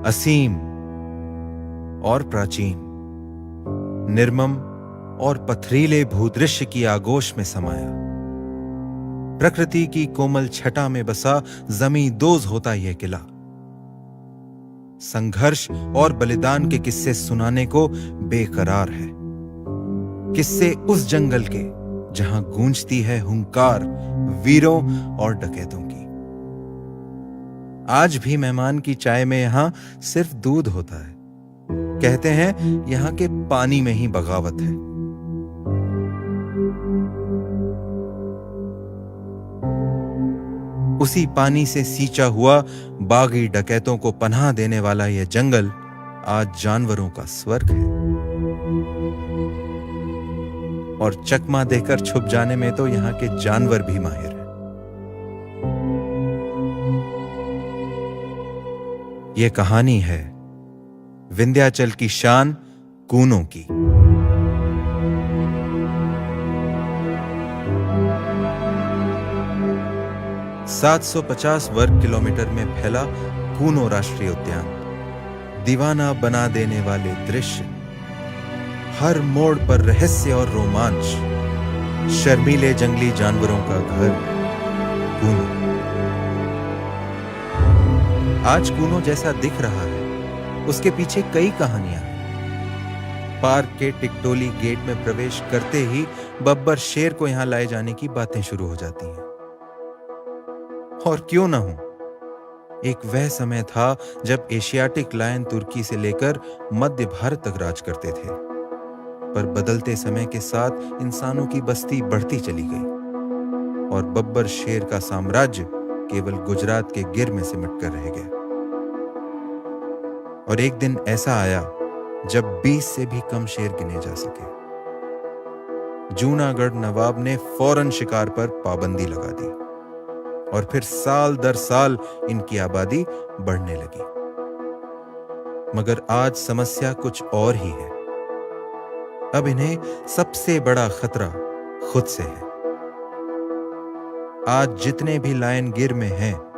असीम और प्राचीन, निर्मम और पथरीले भूदृश्य की आगोश में समाया। प्रकृति की कोमल छटा में बसा जमींदोज होता यह किला। संघर्ष और बलिदान के किस्से सुनाने को बेकरार है। किस्से उस जंगल के जहां गूंजती है हुंकार वीरों और डकैतों की। आज भी मेहमान की चाय में यहां सिर्फ दूध होता है। कहते हैं यहां के पानी में ही बगावत है। उसी पानी से सींचा हुआ बागी डकैतों को पनाह देने वाला यह जंगल आज जानवरों का स्वर्ग है। और चकमा देकर छुप जाने में तो यहां के जानवर भी माहिर हैं। यह कहानी है विंध्याचल की शान कूनों की। (750 वर्ग किलोमीटर में फैला कूनो राष्ट्रीय उद्यान, दीवाना बना देने वाले दृश्य, हर मोड़ पर रहस्य और रोमांच, शर्मीले जंगली जानवरों का घर कूनो। आज कूनो जैसा दिख रहा है, उसके पीछे कई कहानियां हैं। पार्क के टिकटोली गेट में प्रवेश करते ही बब्बर शेर को यहां लाए जाने की बातें शुरू हो जाती हैं। और क्यों ना हो, एक वह समय था जब एशियाटिक लायन तुर्की से लेकर मध्य भारत तक राज करते थे। पर बदलते समय के साथ इंसानों की बस्ती बढ़ती चली गई और बब्बर शेर का साम्राज्य केवल गुजरात के गिर में सिमट कर रह गया। और एक दिन ऐसा आया जब 20 से भी कम शेर गिने जा सके। जूनागढ़ नवाब ने फौरन शिकार पर पाबंदी लगा दी और फिर साल दर साल इनकी आबादी बढ़ने लगी। मगर आज समस्या कुछ और ही है। अब इन्हें सबसे बड़ा खतरा खुद से है। आज जितने भी लायन गिर में हैं,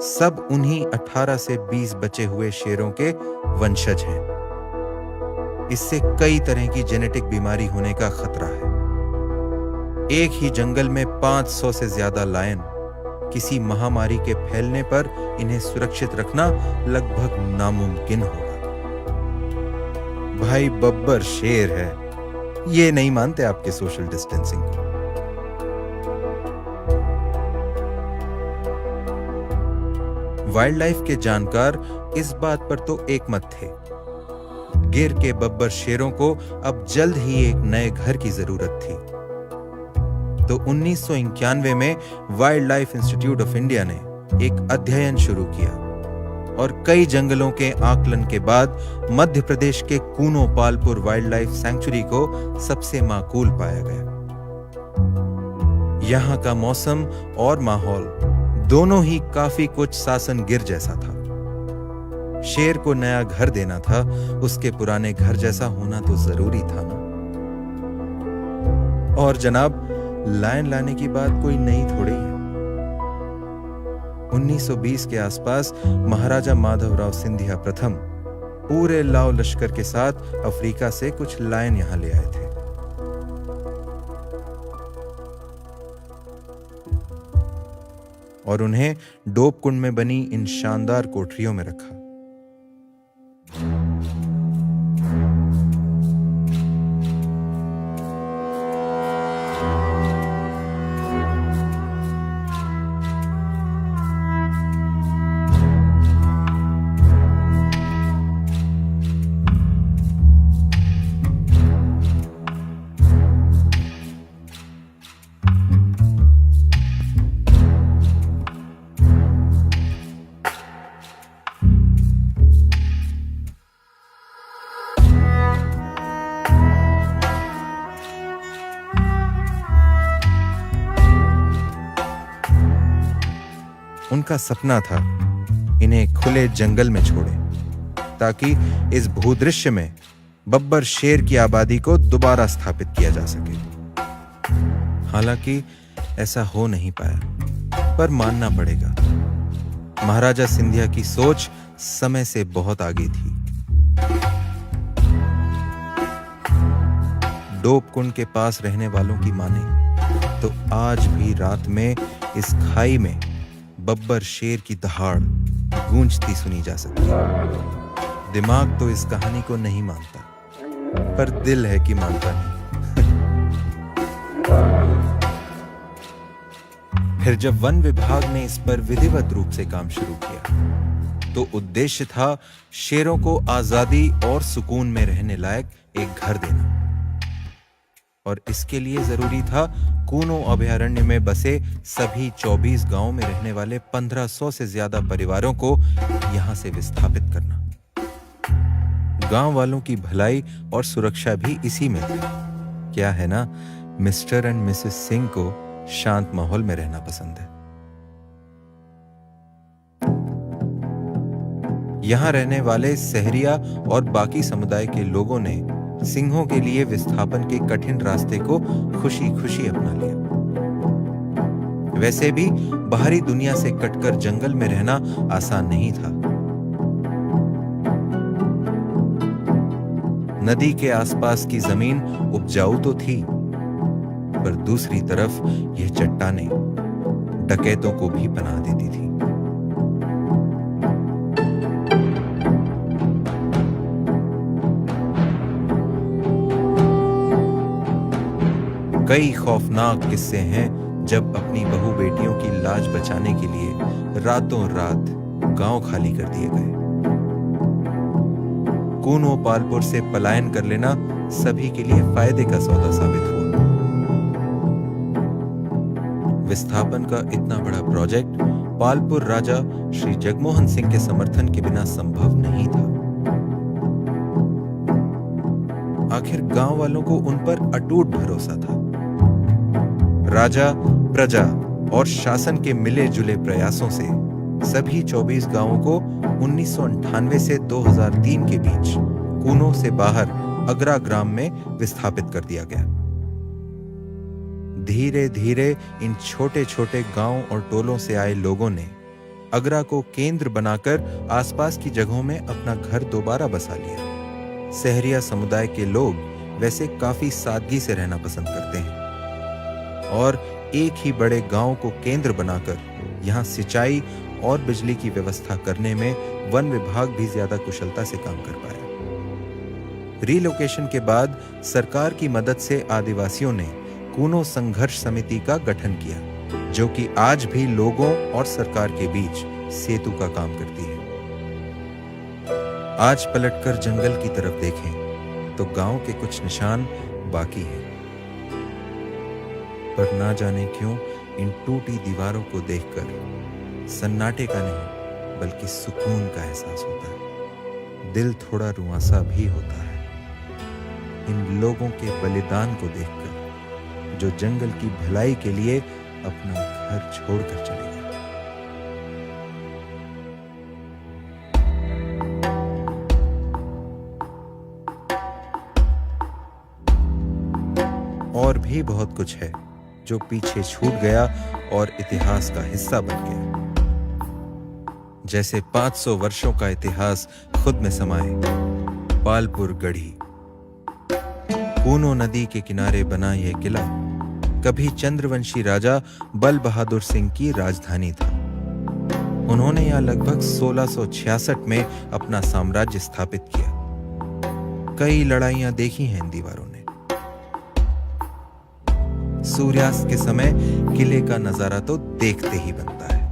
सब उन्हीं 18 से 20 बचे हुए शेरों के वंशज हैं। इससे कई तरह की जेनेटिक बीमारी होने का खतरा है। एक ही जंगल में 500 से ज्यादा लायन, किसी महामारी के फैलने पर इन्हें सुरक्षित रखना लगभग नामुमकिन होगा। भाई बब्बर शेर है, ये नहीं मानते आपके सोशल डिस्टेंसिंग को। वाइल्ड लाइफ के जानकार इस बात पर तो एकमत थे। गिर के बब्बर शेरों को अब जल्द ही एक नए घर की जरूरत थी। तो 1991 में wild life institute of India ने एक अध्ययन शुरू किया और कई जंगलों के आकलन के बाद मध्य प्रदेश के Kuno Palpur wild life sanctuary को सबसे माकूल पाया गया। यहां का मौसम और माहौल दोनों ही काफी कुछ सासन गिर जैसा था। शेर को नया घर देना था, उसके पुराने घर जैसा होना तो जरूरी था ना। और जनाब, लायन लाने की बात कोई नई थोड़ी है। 1920 के आसपास महाराजा माधवराव सिंधिया प्रथम पूरे लाव लश्कर के साथ अफ्रीका से कुछ लायन यहां ले आए थे। और उन्हें डोप कुंड में बनी इन शानदार कोठरियों में रखा। उनका सपना था इन्हें खुले जंगल में छोड़े ताकि इस भूदृश्य में बब्बर शेर की आबादी को दोबारा स्थापित किया जा सके। हालांकि ऐसा हो नहीं पाया, पर मानना पड़ेगा, महाराजा सिंधिया की सोच समय से बहुत आगे थी। डोप कुंड के पास रहने वालों की माने तो आज भी रात में इस खाई में बब्बर शेर की दहाड़ गूंजती सुनी जा सकती है। दिमाग तो इस कहानी को नहीं मानता, पर दिल है कि मानता नहीं। फिर जब वन विभाग ने इस पर विधिवत रूप से काम शुरू किया तो उद्देश्य था शेरों को आजादी और सुकून में रहने लायक एक घर देना, और इसके लिए जरूरी था कूनो अभयारण्य में बसे सभी 24 गांवों में रहने वाले 1500 से ज्यादा परिवारों को यहां से विस्थापित करना। गांव वालों की भलाई और सुरक्षा भी इसी में थी। क्या है ना, मिस्टर एंड मिसेस सिंह को शांत माहौल में रहना पसंद है। यहां रहने वाले सहरिया और बाकी समुदाय के लोगों ने सिंहों के लिए विस्थापन के कठिन रास्ते को खुशी खुशी अपना लिया। वैसे भी बाहरी दुनिया से कटकर जंगल में रहना आसान नहीं था। नदी के आसपास की जमीन उपजाऊ तो थी, पर दूसरी तरफ यह चट्टानें डकैतों को भी पनाह देती थी। कई खौफनाक किस्से हैं जब अपनी बहू बेटियों की लाज बचाने के लिए रातों रात गांव खाली कर दिए गए। कूनो पालपुर से पलायन कर लेना सभी के लिए फायदे का सौदा साबित हुआ। विस्थापन का इतना बड़ा प्रोजेक्ट पालपुर राजा श्री जगमोहन सिंह के समर्थन के बिना संभव नहीं था। आखिर गांव वालों को उन पर अटूट भरोसा था। राजा, प्रजा और शासन के मिले जुले प्रयासों से सभी 24 गांवों को 1998 से 2003 के बीच कूनो से बाहर अगरा ग्राम में विस्थापित कर दिया गया। धीरे धीरे इन छोटे छोटे गांव और टोलों से आए लोगों ने अगरा को केंद्र बनाकर आसपास की जगहों में अपना घर दोबारा बसा लिया। सहरिया समुदाय के लोग वैसे काफी सादगी से रहना पसंद करते हैं और एक ही बड़े गांव को केंद्र बनाकर यहां सिंचाई और बिजली की व्यवस्था करने में वन विभाग भी ज्यादा कुशलता से काम कर पाया। रीलोकेशन के बाद सरकार की मदद से आदिवासियों ने कूनो संघर्ष समिति का गठन किया, जो कि आज भी लोगों और सरकार के बीच सेतु का काम करती है। आज पलटकर जंगल की तरफ देखें तो गांव के कुछ निशान बाकी हैं, पर ना जाने क्यों इन टूटी दीवारों को देखकर सन्नाटे का नहीं बल्कि सुकून का एहसास होता है। दिल थोड़ा रुआंसा भी होता है इन लोगों के बलिदान को देखकर, जो जंगल की भलाई के लिए अपना घर छोड़कर चले गए। और भी बहुत कुछ है जो पीछे छूट गया और इतिहास का हिस्सा बन गया, जैसे 500 वर्षों का इतिहास खुद में समाये पालपुर गढ़ी। कूनो नदी के किनारे बना यह किला कभी चंद्रवंशी राजा बल बहादुर सिंह की राजधानी था। उन्होंने यहां लगभग 1666 में अपना साम्राज्य स्थापित किया। कई लड़ाइयां देखी हैं इन दीवारों ने। सूर्यास्त के समय किले का नजारा तो देखते ही बनता है।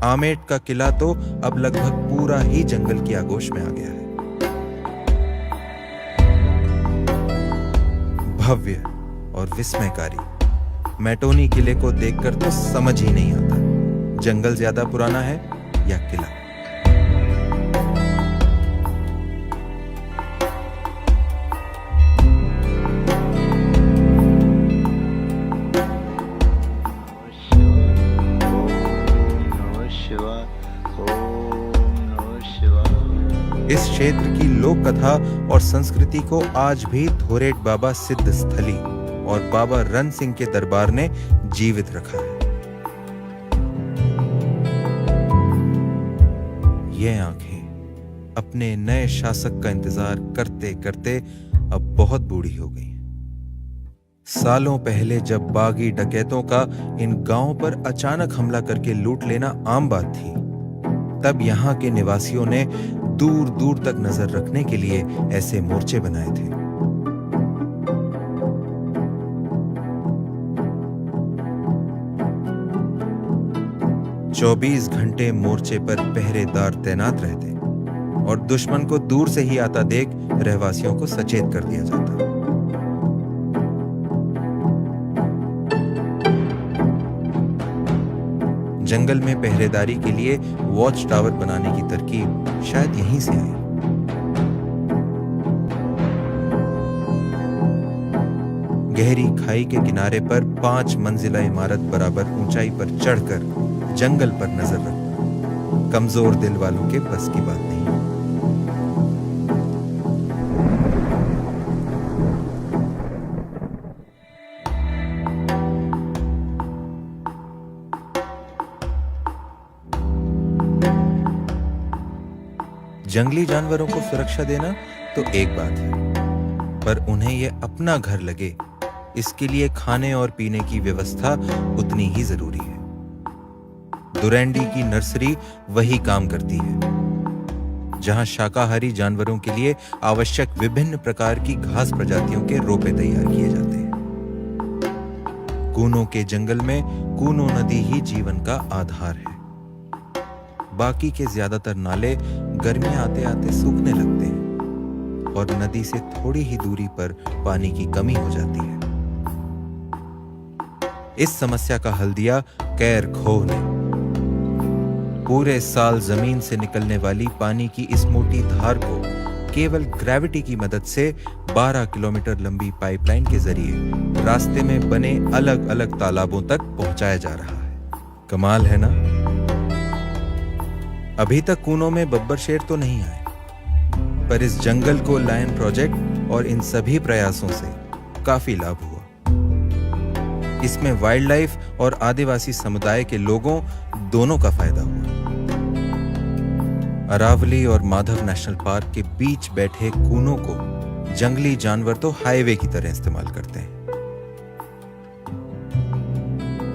आमेट का किला तो अब लगभग पूरा ही जंगल की आगोश में आ गया है। भव्य और विस्मयकारी मैटोनी किले को देखकर तो समझ ही नहीं आता जंगल ज्यादा पुराना है या किला। इस क्षेत्र की लोक कथा और संस्कृति को आज भी धोरेट बाबा सिद्ध स्थली और बाबा रन सिंह के दरबार ने जीवित रखा है। ये आंखें अपने नए शासक का इंतजार करते करते अब बहुत बूढ़ी हो गई। सालों पहले जब बागी डकैतों का इन गांवों पर अचानक हमला करके लूट लेना आम बात थी, तब यहाँ के निवासियों ने दूर दूर तक नजर रखने के लिए ऐसे मोर्चे बनाए थे। चौबीस घंटे मोर्चे पर पहरेदार तैनात रहते और दुश्मन को दूर से ही आता देख रहवासियों को सचेत कर दिया जाता। जंगल में पहरेदारी के लिए वॉच टावर बनाने की तरकीब शायद यहीं से आई। गहरी खाई के किनारे पर 5 मंजिला इमारत बराबर ऊंचाई पर चढ़कर जंगल पर नजर रखना कमजोर दिल वालों के बस की बात नहीं। जंगली जानवरों को सुरक्षा देना तो एक बात है, पर उन्हें यह अपना घर लगे, इसके लिए खाने और पीने की व्यवस्था उतनी ही जरूरी है। दुरैंडी की नर्सरी वही काम करती है, जहां शाकाहारी जानवरों के लिए आवश्यक विभिन्न प्रकार की घास प्रजातियों के रोपे तैयार किए जाते हैं। कूनो के जंगल में कूनो नदी ही जीवन का आधार है। बाकी के ज्यादातर नाले गर्मी आते आते सूखने लगते हैं और नदी से थोड़ी ही दूरी पर पानी की कमी हो जाती है। इस समस्या का हल दिया कैर खोह ने। पूरे साल जमीन से निकलने वाली पानी की इस मोटी धार को केवल ग्रेविटी की मदद से 12 किलोमीटर लंबी पाइपलाइन के जरिए रास्ते में बने अलग अलग तालाबों तक पहुंचाया जा रहा है। कमाल है ना? अभी तक कूनो में बब्बर शेर तो नहीं आए, पर इस जंगल को लायन प्रोजेक्ट और इन सभी प्रयासों से काफी लाभ हुआ। इसमें वाइल्ड लाइफ और आदिवासी समुदाय के लोगों दोनों का फायदा हुआ। अरावली और माधव नेशनल पार्क के बीच बैठे कूनों को जंगली जानवर तो हाईवे की तरह इस्तेमाल करते हैं।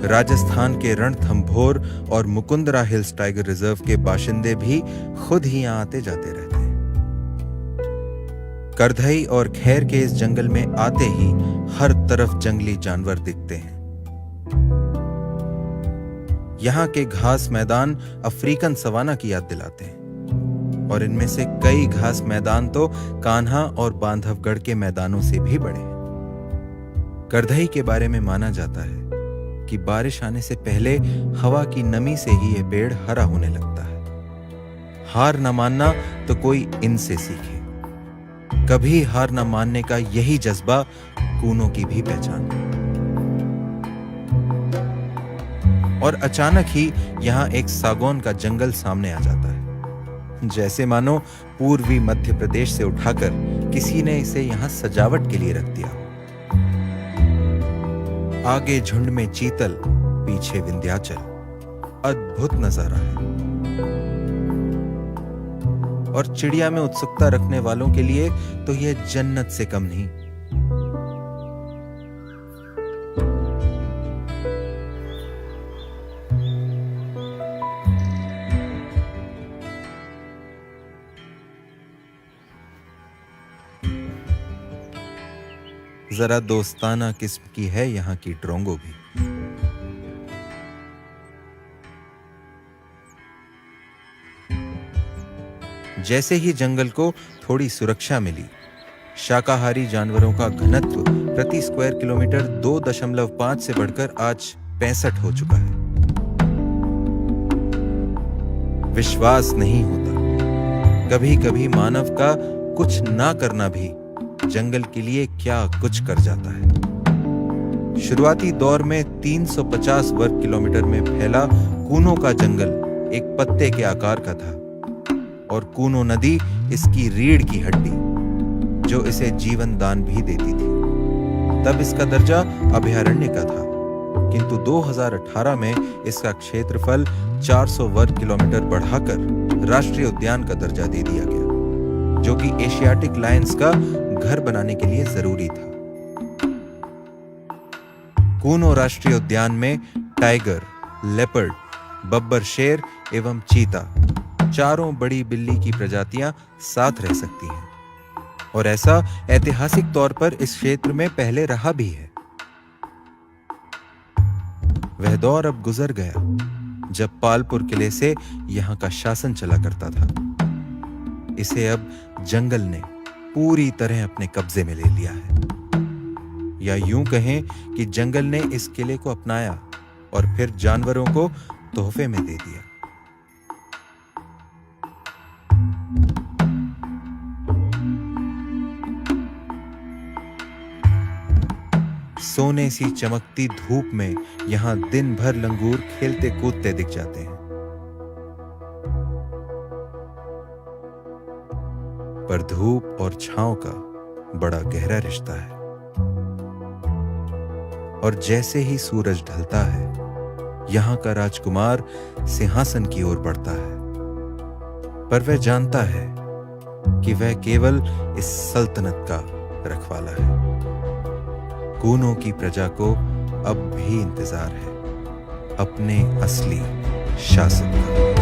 राजस्थान के रणथंभौर और मुकुंदरा हिल्स टाइगर रिजर्व के बाशिंदे भी खुद ही यहां आते जाते रहते हैं। करधई और खैर के इस जंगल में आते ही हर तरफ जंगली जानवर दिखते हैं। यहाँ के घास मैदान अफ्रीकन सवाना की याद दिलाते हैं और इनमें से कई घास मैदान तो कान्हा और बांधवगढ़ के मैदानों से भी बड़े हैं। करधई के बारे में माना जाता है कि बारिश आने से पहले हवा की नमी से ही यह पेड़ हरा होने लगता है। हार न मानना तो कोई इनसे सीखे। कभी हार न मानने का यही जज्बा कूनों की भी पहचान है। और अचानक ही यहां एक सागौन का जंगल सामने आ जाता है, जैसे मानो पूर्वी मध्य प्रदेश से उठाकर किसी ने इसे यहां सजावट के लिए रख दिया। आगे झुंड में चीतल, पीछे विंध्याचल। अद्भुत नजारा है और चिड़िया में उत्सुकता रखने वालों के लिए तो यह जन्नत से कम नहीं। जरा दोस्ताना किस्म की है यहाँ की ड्रोंगो भी। जैसे ही जंगल को थोड़ी सुरक्षा मिली, शाकाहारी जानवरों का घनत्व प्रति स्क्वायर किलोमीटर 2.5 से बढ़कर आज 65 हो चुका है। विश्वास नहीं होता कभी कभी मानव का कुछ ना करना भी जंगल के लिए क्या कुछ कर जाता है। शुरुआती दौर में 350 वर्ग किलोमीटर में फैला कूनो का जंगल एक पत्ते के आकार का था और कूनो नदी इसकी रीढ़ की हड्डी, जो इसे जीवन दान भी देती थी। तब इसका दर्जा अभयारण्य का था, किंतु 2018 में इसका क्षेत्रफल 400 वर्ग किलोमीटर बढ़ाकर राष्ट्रीय उद्यान का दर्जा दे दिया गया, जो कि एशियाटिक लायंस का घर बनाने के लिए जरूरी था। कूनो राष्ट्रीय उद्यान में टाइगर, लेपर्ड, बब्बर शेर एवं चीता, चारों बड़ी बिल्ली की प्रजातियां साथ रह सकती हैं, और ऐसा ऐतिहासिक तौर पर इस क्षेत्र में पहले रहा भी है। वह दौर अब गुजर गया जब पालपुर किले से यहां का शासन चला करता था। इसे अब जंगल ने पूरी तरह अपने कब्जे में ले लिया है, या यूं कहें कि जंगल ने इस किले को अपनाया और फिर जानवरों को तोहफे में दे दिया। सोने सी चमकती धूप में यहां दिन भर लंगूर खेलते कूदते दिख जाते हैं, पर धूप और छांव का बड़ा गहरा रिश्ता है, और जैसे ही सूरज ढलता है, यहां का राजकुमार सिंहासन की ओर बढ़ता है, पर वह जानता है कि वह केवल इस सल्तनत का रखवाला है। कूनो की प्रजा को अब भी इंतजार है अपने असली शासक का।